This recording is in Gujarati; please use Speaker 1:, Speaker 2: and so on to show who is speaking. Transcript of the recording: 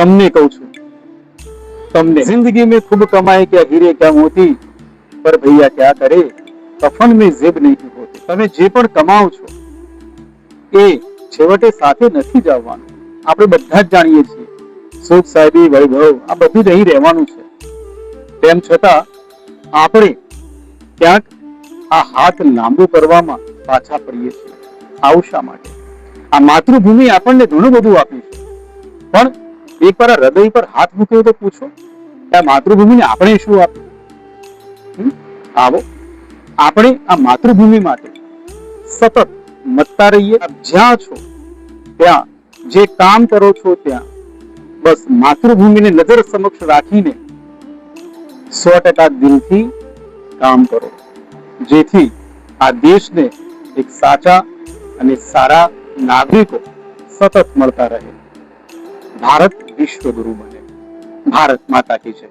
Speaker 1: તમને કહું છું, તમને जिंदगी में खूब कमाए क्या हीरे क्या मोती, पर भैया क्या करे कफन में जेब नहीं होती। તમે જે પણ કમાઓ છો એ છેવટે સાથે નથી જવાનું. આપણે બધા જ જાણીએ છીએ સુખ સાહેબી વૈભવ આ બધું જ અહીં રહેવાનું છે. તેમ છતાં આપણે ક્યાંક આ હાથ લાંબુ કરવામાં પાછા પડીએ છીએ. આવું શા માટે? આ માતૃભૂમિ આપણને ઘણું બધું આપ્યું છે, પણ એકવાર હૃદય પર હાથ મૂક્યો તો પૂછો કે આ માતૃભૂમિને આપણે શું આપ્યું? આવો આપણે આ માતૃભૂમિ માટે સતત મતતા રહીએ. જ્યાં છો ત્યાં, જે કામ કરો છો ત્યાં, બસ માતૃભૂમિને નજર સમક્ષ રાખીને 100% દિલથી કામ કરો, જેથી આ દેશને એક સાચા અને સારા નાગરિકો સતત મળતા રહે. ભારત વિશ્વગુરુ બને. ભારત માતા કી જય.